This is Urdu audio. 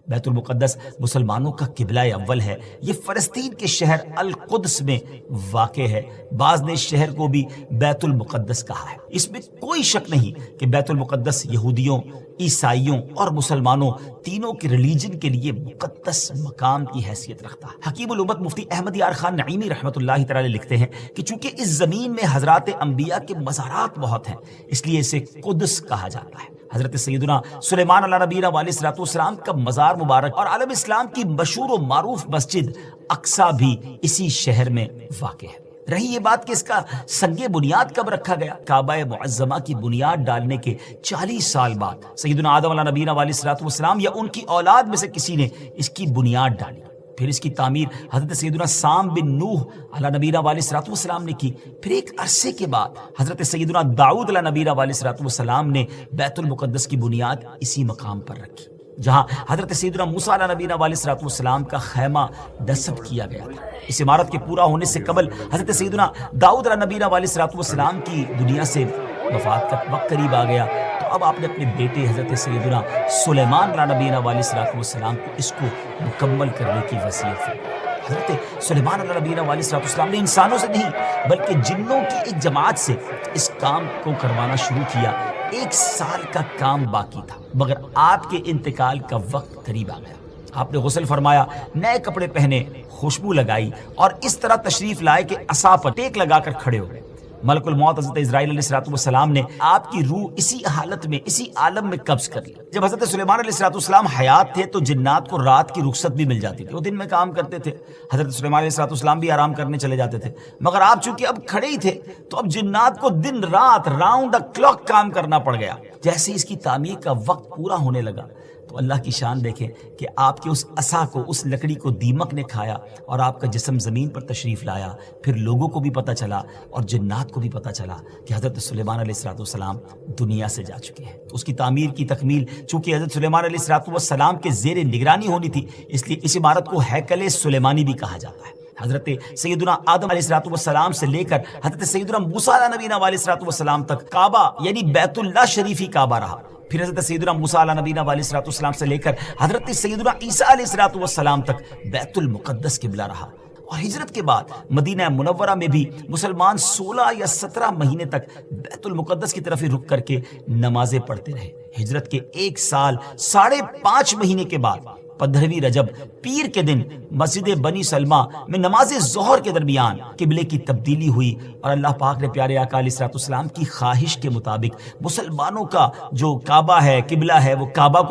بیت المقدس مسلمانوں کا قبلہ اول ہے۔ یہ فلسطین کے شہر القدس میں واقع ہے۔ بعض نے اس شہر کو بھی بیت المقدس کہا ہے۔ اس میں کوئی شک نہیں کہ بیت المقدس یہودیوں، عیسائیوں اور مسلمانوں تینوں کے ریلیجن کے لیے مقدس مقام کی حیثیت رکھتا ہے۔ حکیم الامت مفتی احمد یار خان نعیمی رحمۃ اللہ تعالی لکھتے ہیں کہ چونکہ اس زمین میں حضرات انبیاء کے مزارات بہت ہیں، اس لیے اسے قدس کہا جاتا ہے۔ حضرت سیدنا سلیمان علیہ نبینا علیہ الصلوۃ والسلام کا مزار مبارک اور عالم اسلام کی مشہور و معروف مسجد اقصی بھی اسی شہر میں واقع ہے۔ رہی یہ بات کہ اس کا سنگ بنیاد کب رکھا گیا، کعبہ معظمہ کی بنیاد ڈالنے کے 40 سال بعد سیدنا آدم علیہ نبینا علیہ الصلوۃ والسلام یا ان کی اولاد میں سے کسی نے اس کی بنیاد ڈالی۔ پھر اس کی تعمیر حضرت سیدنا سام بن نوح علیہ نبینا علیہ الصلوۃ والسلام نے کی۔ پھر ایک عرصے کے بعد حضرت سیدنا داؤد علیہ نبینا علیہ الصلوۃ والسلام نے بیت المقدس کی بنیاد اسی مقام پر رکھی، جہاں حضرت سیدنا موسیٰ علیہ نبینا علیہ الصلوۃ والسلام کا خیمہ نصب کیا گیا تھا۔ اس عمارت کے پورا ہونے سے قبل حضرت سیدنا داؤد علیہ نبینا علیہ الصلوۃ والسلام کی دنیا سے وفات کا وقت قریب آ گیا، تو اب آپ نے اپنے بیٹے حضرت سیدنا سلیمان علیہ نبینا علیہ الصلوۃ والسلام کو اس کو مکمل کرنے کی وصیت فرمائی۔ حضرت سلیمان علیہ نبینا علیہ الصلوۃ والسلام نے انسانوں سے نہیں بلکہ جنوں کی ایک جماعت سے اس کام کو کروانا شروع کیا۔ 1 سال کا کام باقی تھا، مگر آپ کے انتقال کا وقت قریب آ گیا۔ آپ نے غسل فرمایا، نئے کپڑے پہنے، خوشبو لگائی اور اس طرح تشریف لائے کہ عصا پر ٹیک لگا کر کھڑے ہو گئے۔ ملک الموت حضرت اسرائیل علیہ الصلوۃ والسلام نے آپ کی روح اسی حالت میں، اسی عالم میں قبض کر لی۔ جب حضرت سلیمان علیہ الصلوۃ والسلام حیات تھے تو جنات کو رات کی رخصت بھی مل جاتی تھی، وہ دن میں کام کرتے تھے، حضرت سلیمان علیہ الصلوۃ والسلام بھی آرام کرنے چلے جاتے تھے، مگر آپ چونکہ اب کھڑے ہی تھے تو اب جنات کو دن رات راؤنڈ دا کلاک کام کرنا پڑ گیا۔ جیسے اس کی تعمیر کا وقت پورا ہونے لگا تو اللہ کی شان دیکھیں کہ آپ کے اس عصا کو، اس لکڑی کو دیمک نے کھایا اور آپ کا جسم زمین پر تشریف لایا۔ پھر لوگوں کو بھی پتہ چلا اور جنات کو بھی پتہ چلا کہ حضرت سلیمان علیہ الصلوۃ والسلام دنیا سے جا چکے ہیں۔ اس کی تعمیر کی تکمیل چونکہ حضرت سلیمان علیہ الصلوۃ والسلام کے زیر نگرانی ہونی تھی، اس لیے اس عمارت کو ہیکل سلیمانی بھی کہا جاتا ہے۔ حضرت سیدنا آدم علیہ الصلوۃ والسلام سے لے کر حضرت سیدنا موسیٰ علیہ نبینا علیہ الصلوۃ والسلام تک کعبہ یعنی بیت اللہ شریف ہی کعبہ رہا۔ پھر حضرت سیدنا موسیٰ علیہ نبینا علیہ الصلوۃ والسلام سے لے کر حضرت سیدنا عیسیٰ علیہ الصلوۃ والسلام تک بیت المقدس قبلہ رہا۔ اور ہجرت کے بعد مدینہ منورہ میں بھی مسلمان 16 یا 17 مہینے تک بیت المقدس کی طرف ہی رک کر کے نمازیں پڑھتے رہے۔ ہجرت کے 1 سال 5.5 مہینے کے بعد 15ویں رجب پیر کے دن مسجد بنی سلمہ میں نماز ظہر کے درمیان قبلے کی تبدیلی ہوئی اور اللہ پاک نے پیارے آقا علیہ الصلوۃ والسلام کی خواہش کے مطابق مسلمانوں کا جو کعبہ ہے، قبلہ ہے، وہ کعبہ کو